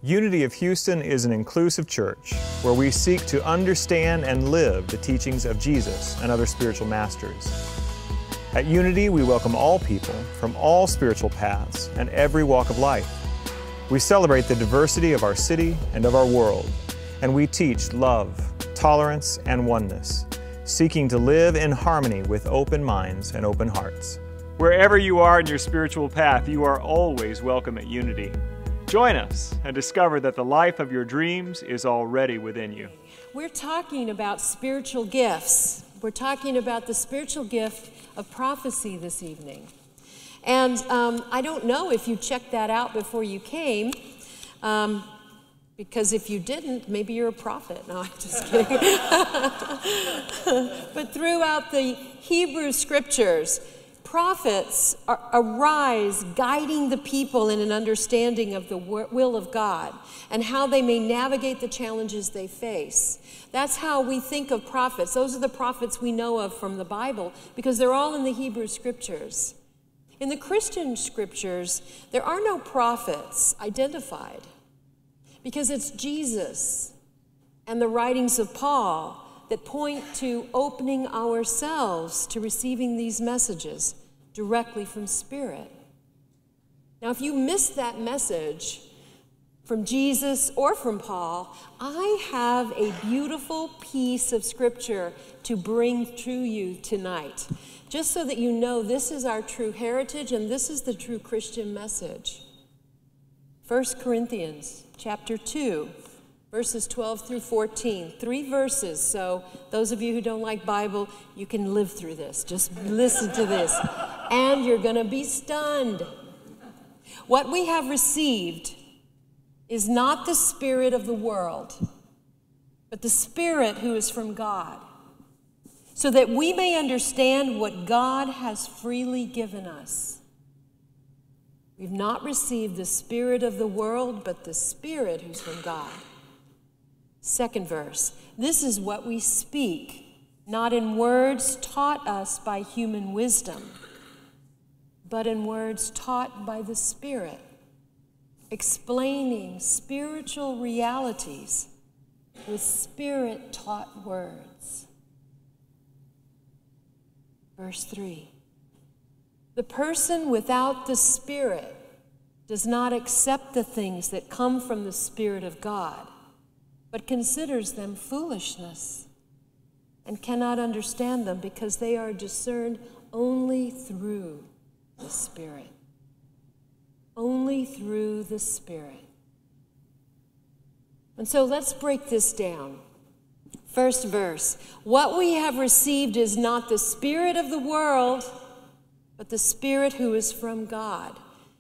Unity of Houston is an inclusive church where we seek to understand and live the teachings of Jesus and other spiritual masters. At Unity, we welcome all people from all spiritual paths and every walk of life. We celebrate the diversity of our city and of our world, and we teach love, tolerance, and oneness, seeking to live in harmony with open minds and open hearts. Wherever you are in your spiritual path, you are always welcome at Unity. Join us and discover that the life of your dreams is already within you. We're talking about spiritual gifts. We're talking about the spiritual gift of prophecy this evening. And I don't know if you checked that out before you came, because if you didn't, maybe you're a prophet. No, I'm just kidding. But throughout the Hebrew Scriptures, prophets arise guiding the people in an understanding of the will of God and how they may navigate the challenges they face. That's how we think of prophets. Those are the prophets we know of from the Bible because they're all in the Hebrew Scriptures. In the Christian Scriptures, there are no prophets identified because it's Jesus and the writings of Paul that point to opening ourselves to receiving these messages directly from Spirit. Now, if you missed that message from Jesus or from Paul, I have a beautiful piece of Scripture to bring to you tonight, just so that you know this is our true heritage and this is the true Christian message. 1 Corinthians chapter 2. Verses 12 through 14, 3 verses. So those of you who don't like Bible, you can live through this. Just listen to this. And you're going to be stunned. What we have received is not the spirit of the world, but the Spirit who is from God, so that we may understand what God has freely given us. We've not received the spirit of the world, but the Spirit who's from God. Second verse, this is what we speak, not in words taught us by human wisdom, but in words taught by the Spirit, explaining spiritual realities with Spirit-taught words. Verse 3, the person without the Spirit does not accept the things that come from the Spirit of God, but considers them foolishness and cannot understand them because they are discerned only through the Spirit. Only through the Spirit. And so let's break this down. First verse, what we have received is not the spirit of the world, but the Spirit who is from God,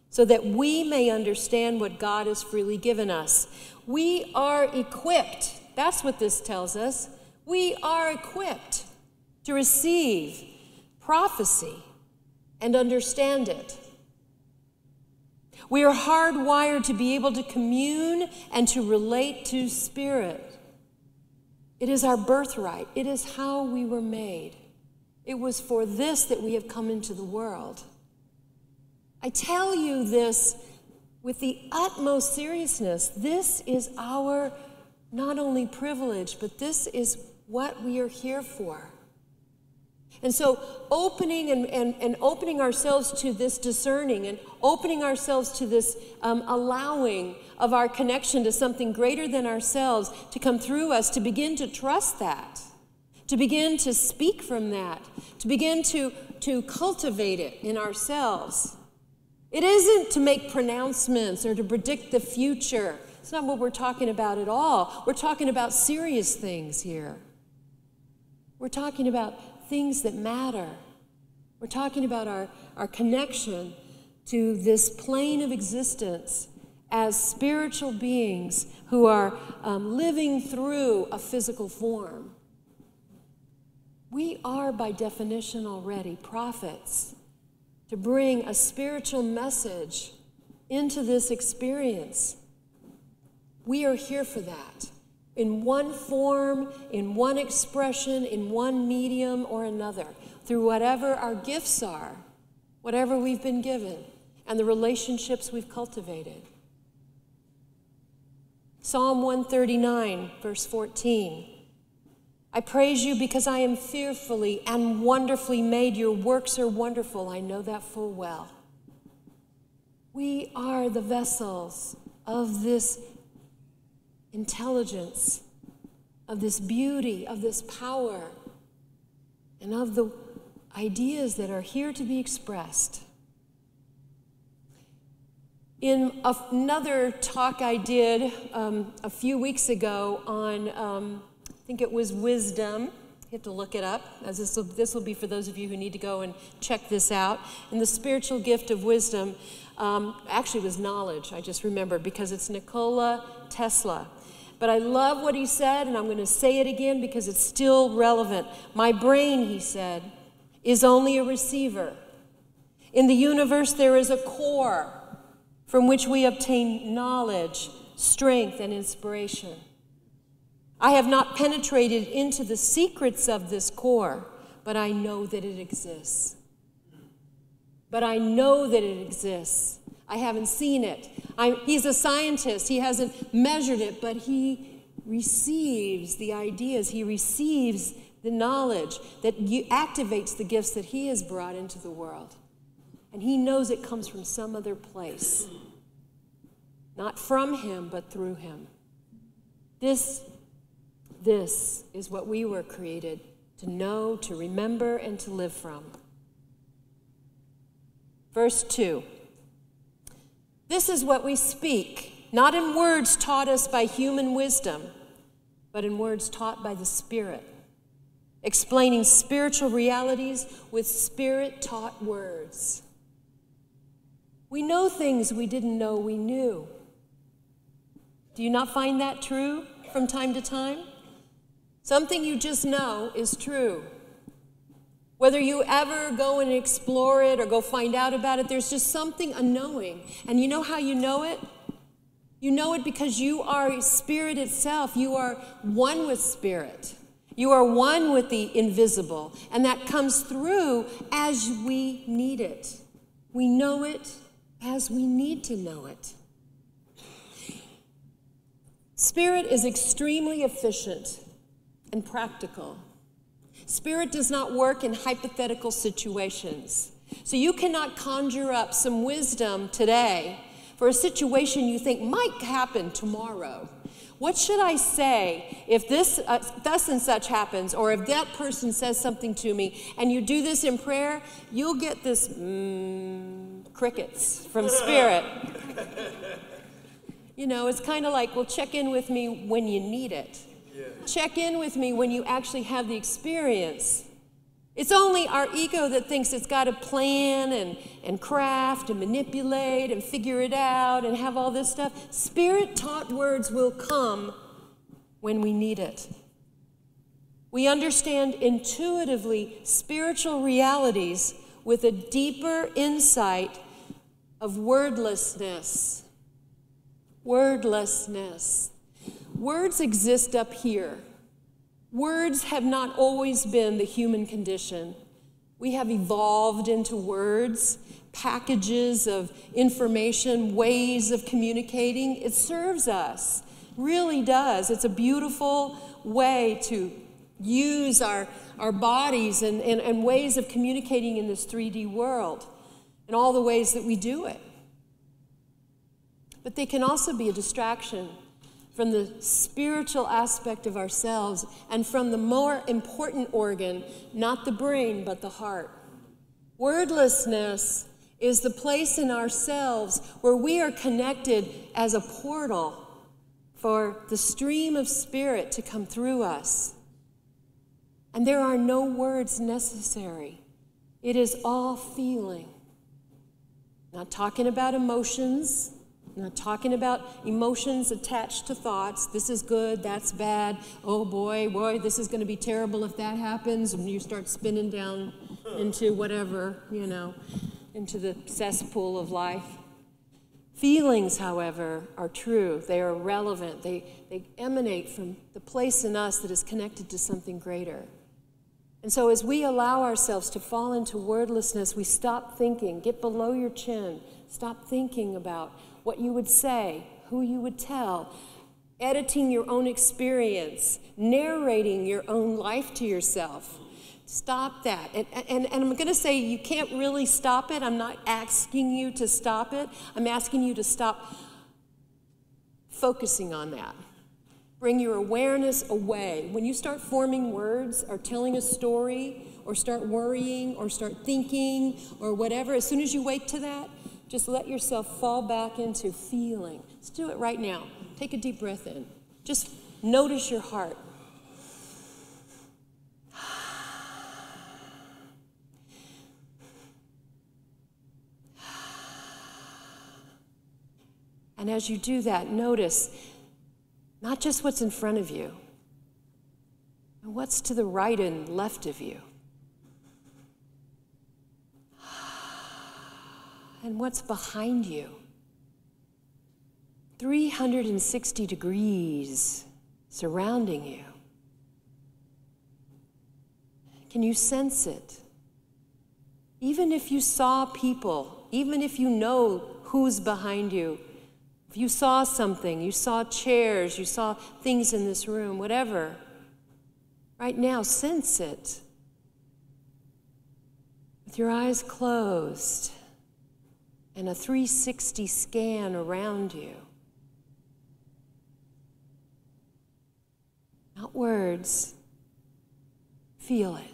so that we may understand what God has freely given us. We are equipped. That's what this tells us. We are equipped to receive prophecy and understand it. We are hardwired to be able to commune and to relate to Spirit. It is our birthright. It is how we were made. It was for this that we have come into the world. I tell you this with the utmost seriousness. This is our not only privilege, but this is what we are here for. And so opening and opening ourselves to this discerning and opening ourselves to this allowing of our connection to something greater than ourselves to come through us, to begin to trust that, to begin to speak from that, to begin to cultivate it in ourselves. It isn't to make pronouncements or to predict the future. It's not what we're talking about at all. We're talking about serious things here. We're talking about things that matter. We're talking about our connection to this plane of existence as spiritual beings who are living through a physical form. We are, by definition already, prophets to bring a spiritual message into this experience. We are here for that, in one form, in one expression, in one medium or another, through whatever our gifts are, whatever we've been given, and the relationships we've cultivated. Psalm 139, verse 14. I praise you because I am fearfully and wonderfully made. Your works are wonderful. I know that full well. We are the vessels of this intelligence, of this beauty, of this power, and of the ideas that are here to be expressed. In another talk I did a few weeks ago on, I think it was wisdom. You have to look it up, as this will be for those of you who need to go and check this out. And the spiritual gift of wisdom actually was knowledge, I just remembered, because it's Nikola Tesla. But I love what he said, and I'm going to say it again because it's still relevant. My brain, he said, is only a receiver. In the universe, there is a core from which we obtain knowledge, strength, and inspiration. I have not penetrated into the secrets of this core, but I know that it exists. But I know that it exists. I haven't seen it. He's a scientist. He hasn't measured it, but he receives the ideas. He receives the knowledge that activates the gifts that he has brought into the world. And he knows it comes from some other place. Not from him, but through him. This is what we were created to know, to remember, and to live from. Verse 2. This is what we speak, not in words taught us by human wisdom, but in words taught by the Spirit, explaining spiritual realities with Spirit-taught words. We know things we didn't know we knew. Do you not find that true from time to time? Something you just know is true. Whether you ever go and explore it or go find out about it, there's just something unknowing. And you know how you know it? You know it because you are Spirit itself. You are one with Spirit. You are one with the invisible. And that comes through as we need it. We know it as we need to know it. Spirit is extremely efficient and practical. Spirit does not work in hypothetical situations. So you cannot conjure up some wisdom today for a situation you think might happen tomorrow. What should I say if this thus and such happens, or if that person says something to me, and you do this in prayer, you'll get this crickets from Spirit. You know, it's kind of like, well, check in with me when you need it. Yeah. Check in with me when you actually have the experience. It's only our ego that thinks it's got to plan and craft and manipulate and figure it out and have all this stuff. Spirit-taught words will come when we need it. We understand intuitively spiritual realities with a deeper insight of wordlessness. Wordlessness. Words exist up here. Words have not always been the human condition. We have evolved into words, packages of information, ways of communicating. It serves us, really does. It's a beautiful way to use our bodies and ways of communicating in this 3D world and all the ways that we do it. But they can also be a distraction from the spiritual aspect of ourselves and from the more important organ, not the brain, but the heart. Wordlessness is the place in ourselves where we are connected as a portal for the stream of Spirit to come through us. And there are no words necessary. It is all feeling. Not talking about emotions, not talking about emotions attached to thoughts. This is good, that's bad. Oh boy, this is going to be terrible if that happens. And you start spinning down into whatever, into the cesspool of life. Feelings, however, are true. They are relevant. They emanate from the place in us that is connected to something greater. And so as we allow ourselves to fall into wordlessness, we stop thinking. Get below your chin. Stop thinking about what you would say, who you would tell. editing your own experience, narrating your own life to yourself. Stop that. And I'm going to say you can't really stop it. I'm not asking you to stop it. I'm asking you to stop focusing on that. Bring your awareness away. When you start forming words or telling a story or start worrying or start thinking or whatever, as soon as you wake to that, just let yourself fall back into feeling. Let's do it right now. Take a deep breath in. Just notice your heart. And as you do that, notice not just what's in front of you, but what's to the right and left of you. And what's behind you. 360 degrees surrounding you. Can you sense it? Even if you saw people, even if you know who's behind you, if you saw something, you saw chairs, you saw things in this room, whatever, right now, sense it. With your eyes closed and a 360 scan around you. Not words, feel it.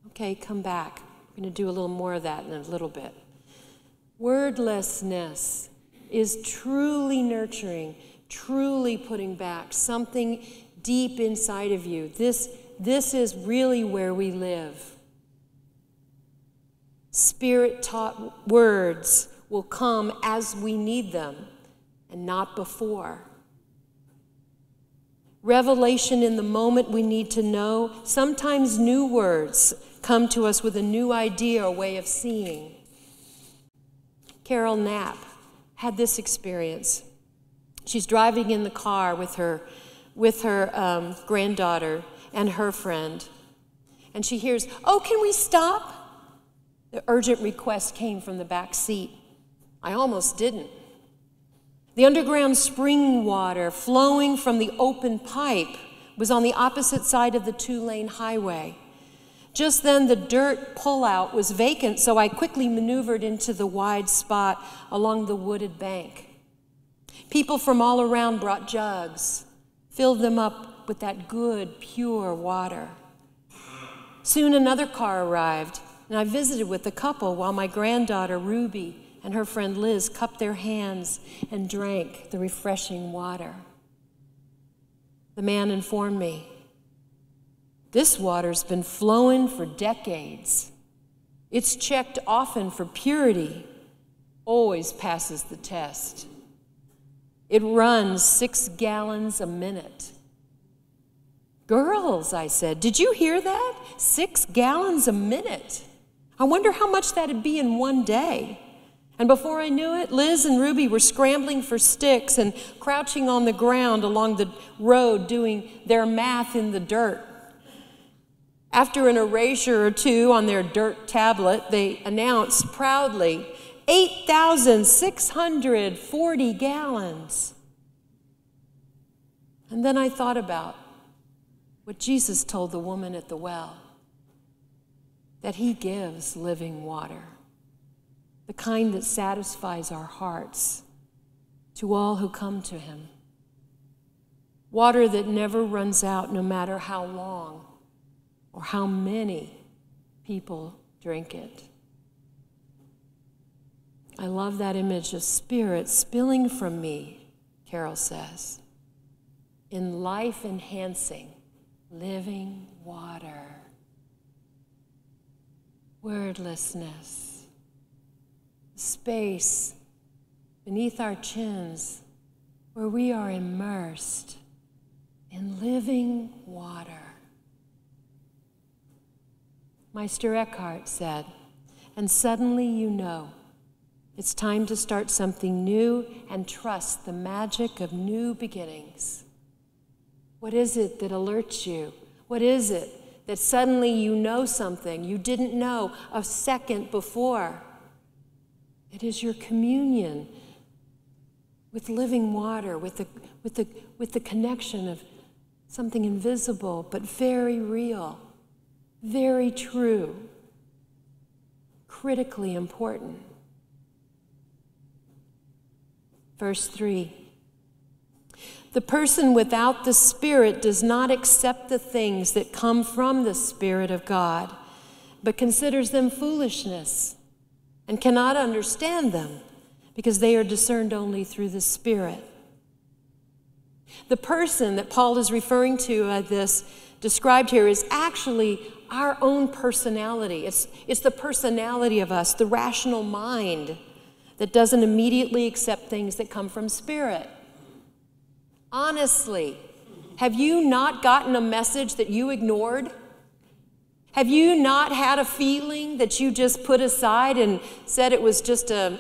Okay, come back. We're going to do a little more of that in a little bit. Wordlessness is truly nurturing, truly putting back something deep inside of you. This is really where we live. Spirit-taught words will come as we need them and not before. Revelation in the moment we need to know. Sometimes new words come to us with a new idea or way of seeing. Carol Knapp had this experience. She's driving in the car with her granddaughter and her friend, and she hears, "Oh, can we stop?" The urgent request came from the back seat. I almost didn't. The underground spring water flowing from the open pipe was on the opposite side of the 2-lane highway. Just then, the dirt pullout was vacant, so I quickly maneuvered into the wide spot along the wooded bank. People from all around brought jugs, filled them up with that good, pure water. Soon another car arrived, and I visited with the couple while my granddaughter, Ruby, and her friend Liz cupped their hands and drank the refreshing water. The man informed me, "This water's been flowing for decades. It's checked often for purity, always passes the test. It runs 6 gallons a minute." "Girls," I said, "did you hear that? 6 gallons a minute. I wonder how much that'd be in one day." And before I knew it, Liz and Ruby were scrambling for sticks and crouching on the ground along the road doing their math in the dirt. After an erasure or two on their dirt tablet, they announced proudly, 8,640 gallons. And then I thought about what Jesus told the woman at the well, that he gives living water, the kind that satisfies our hearts, to all who come to him. Water that never runs out, no matter how long or how many people drink it. I love that image of Spirit spilling from me, Carol says, in life-enhancing, living water. Wordlessness, space beneath our chins where we are immersed in living water. Meister Eckhart said, "And suddenly you know it's time to start something new and trust the magic of new beginnings." What is it that alerts you? What is it that suddenly you know something you didn't know a second before? It is your communion with living water, with the connection of something invisible but very real, very true, critically important. Verse 3. The person without the Spirit does not accept the things that come from the Spirit of God, but considers them foolishness and cannot understand them because they are discerned only through the Spirit. The person that Paul is referring to this described here is actually our own personality. It's the personality of us, the rational mind that doesn't immediately accept things that come from Spirit. Honestly, have you not gotten a message that you ignored? Have you not had a feeling that you just put aside and said it was just a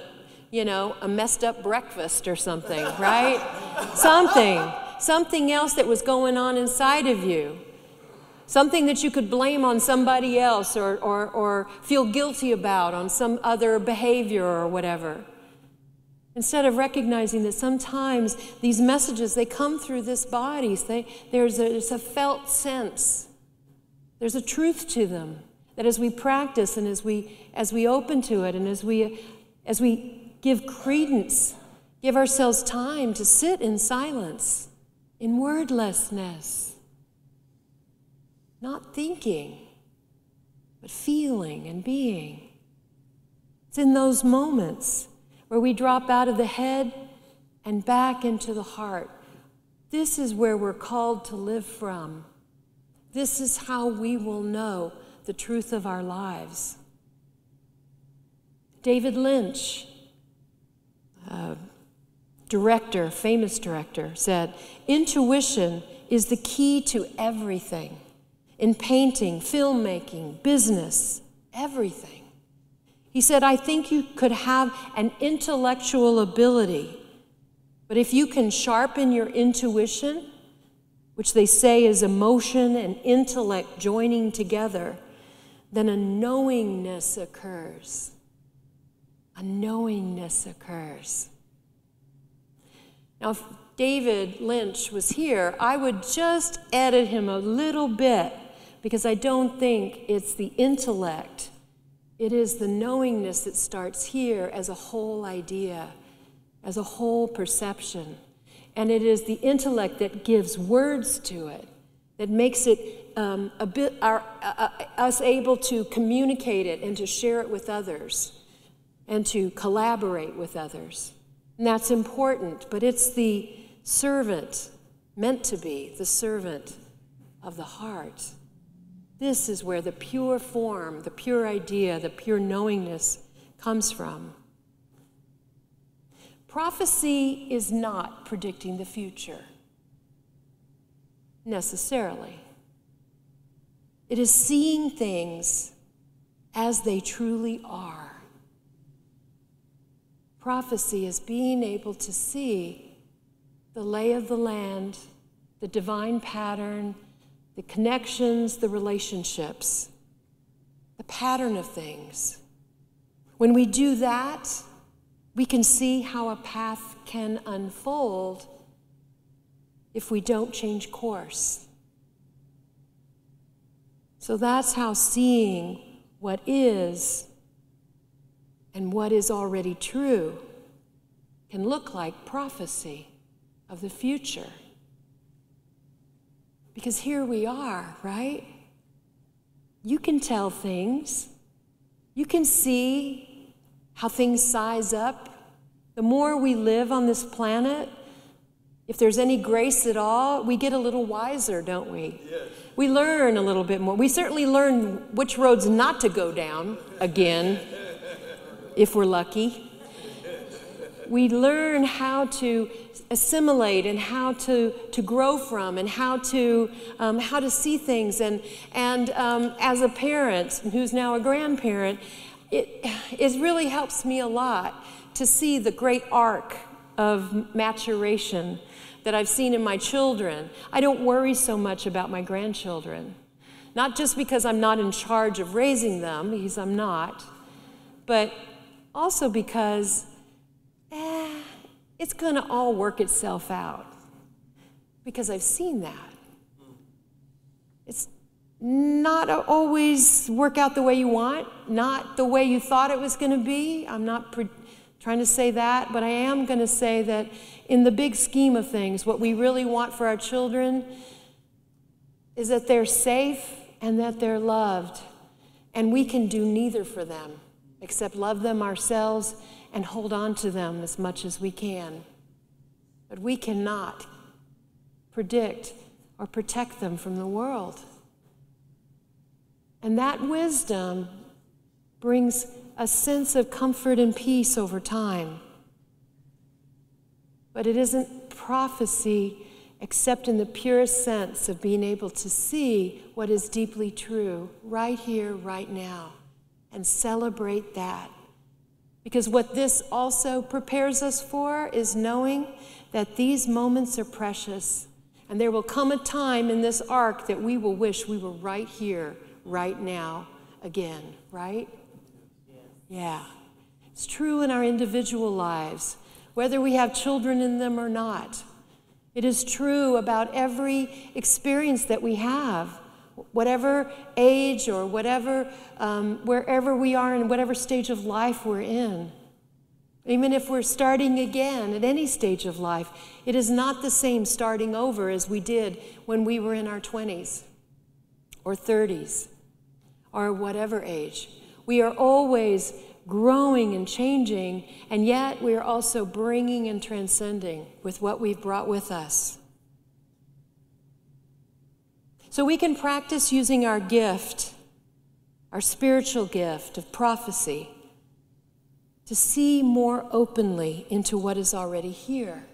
messed up breakfast or something, right? Something else that was going on inside of you. Something that you could blame on somebody else or feel guilty about on some other behavior or whatever. Instead of recognizing that sometimes these messages, they come through this body. There's a felt sense. There's a truth to them that as we practice and as we open to it and as we give credence, give ourselves time to sit in silence, in wordlessness, not thinking, but feeling and being. It's in those moments where we drop out of the head and back into the heart. This is where we're called to live from. This is how we will know the truth of our lives. David Lynch, famous director, said, "Intuition is the key to everything. In painting, filmmaking, business, everything." He said, "I think you could have an intellectual ability, but if you can sharpen your intuition, which they say is emotion and intellect joining together, then a knowingness occurs. A knowingness occurs." Now, if David Lynch was here, I would just edit him a little bit because I don't think it's the intellect. It is the knowingness that starts here as a whole idea, as a whole perception. And it is the intellect that gives words to it, that makes it us able to communicate it and to share it with others and to collaborate with others. And that's important, but it's the servant, meant to be the servant of the heart. This is where the pure form, the pure idea, the pure knowingness comes from. Prophecy is not predicting the future, necessarily. It is seeing things as they truly are. Prophecy is being able to see the lay of the land, the divine pattern, the connections, the relationships, the pattern of things. When we do that, we can see how a path can unfold if we don't change course. So that's how seeing what is and what is already true can look like prophecy of the future. Because here we are, right? You can tell things. You can see how things size up. The more we live on this planet, if there's any grace at all, we get a little wiser, don't we? Yes. We learn a little bit more. We certainly learn which roads not to go down again, if we're lucky. We learn how to assimilate and how to grow from and how to see things. And as a parent who's now a grandparent, it really helps me a lot to see the great arc of maturation that I've seen in my children. I don't worry so much about my grandchildren. Not just because I'm not in charge of raising them, because I'm not, but also because it's going to all work itself out. Because I've seen that. It's not always work out the way you want, not the way you thought it was going to be. I'm not trying to say that, but I am going to say that in the big scheme of things, what we really want for our children is that they're safe and that they're loved. And we can do neither for them except love them ourselves and hold on to them as much as we can. But we cannot predict or protect them from the world. And that wisdom brings a sense of comfort and peace over time. But it isn't prophecy except in the purest sense of being able to see what is deeply true right here, right now, and celebrate that. Because what this also prepares us for is knowing that these moments are precious, and there will come a time in this arc that we will wish we were right here, right now, again, right? Yeah. It's true in our individual lives, whether we have children in them or not. It is true about every experience that we have, whatever age or whatever, wherever we are in whatever stage of life we're in. Even if we're starting again at any stage of life, it is not the same starting over as we did when we were in our 20s or 30s or whatever age. We are always growing and changing, and yet we are also bringing and transcending with what we've brought with us. So we can practice using our gift, our spiritual gift of prophecy, to see more openly into what is already here.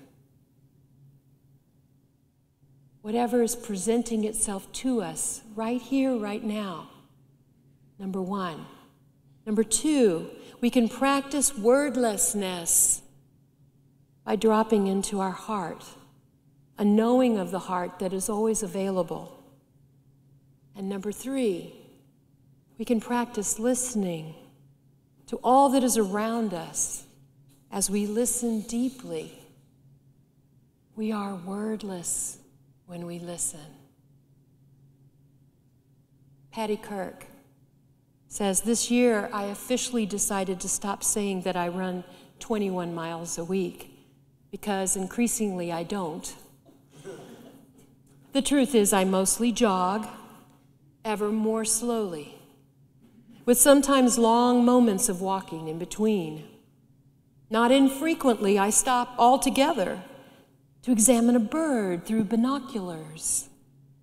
Whatever is presenting itself to us right here, right now. Number one. Number two, we can practice wordlessness by dropping into our heart, a knowing of the heart that is always available. And number three, we can practice listening to all that is around us as we listen deeply. We are wordless when we listen. Patty Kirk says, this year I officially decided to stop saying that I run 21 miles a week because increasingly I don't. The truth is I mostly jog, ever more slowly, with sometimes long moments of walking in between. Not infrequently, I stop altogether to examine a bird through binoculars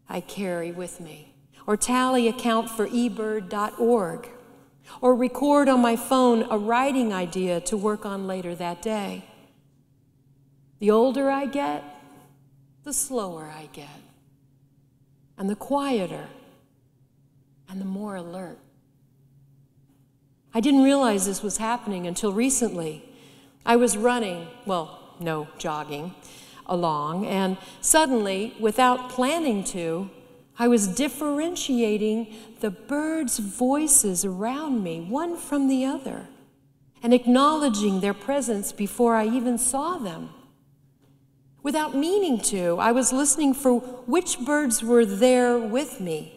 I carry with me, or tally a count for eBird.org, or record on my phone a writing idea to work on later that day. The older I get, the slower I get, and the quieter and the more alert. I didn't realize this was happening until recently. I was running, jogging along, and suddenly, without planning to, I was differentiating the birds' voices around me, one from the other, and acknowledging their presence before I even saw them. Without meaning to, I was listening for which birds were there with me,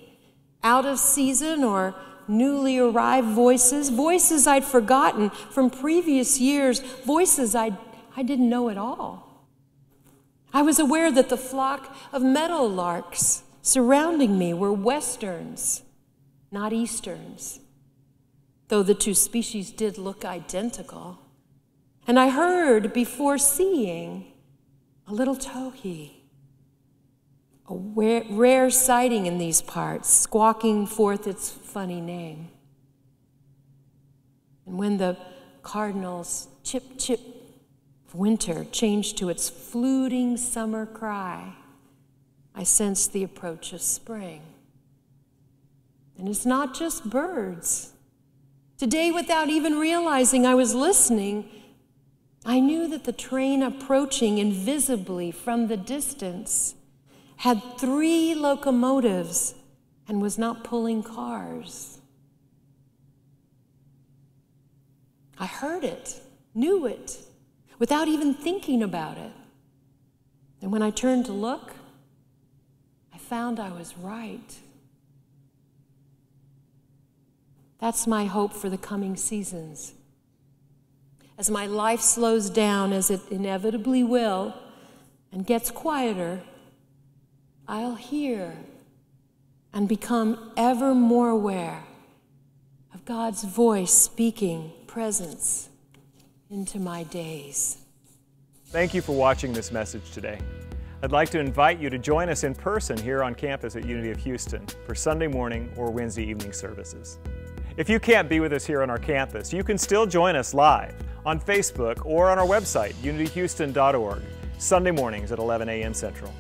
out of season or newly arrived voices, voices I'd forgotten from previous years, voices I didn't know at all. I was aware that the flock of meadowlarks surrounding me were westerns, not easterns, though the two species did look identical. And I heard, before seeing, a little towhee, a rare sighting in these parts, squawking forth its funny name. And when the cardinal's chip-chip of winter changed to its fluting summer cry, I sensed the approach of spring. And it's not just birds. Today, without even realizing I was listening, I knew that the train approaching invisibly from the distance had 3 locomotives and was not pulling cars. I heard it, knew it, without even thinking about it. And when I turned to look, I found I was right. That's my hope for the coming seasons. As my life slows down, as it inevitably will, and gets quieter, I'll hear and become ever more aware of God's voice speaking presence into my days. Thank you for watching this message today. I'd like to invite you to join us in person here on campus at Unity of Houston for Sunday morning or Wednesday evening services. If you can't be with us here on our campus, you can still join us live on Facebook or on our website, unityhouston.org, Sunday mornings at 11 a.m. Central.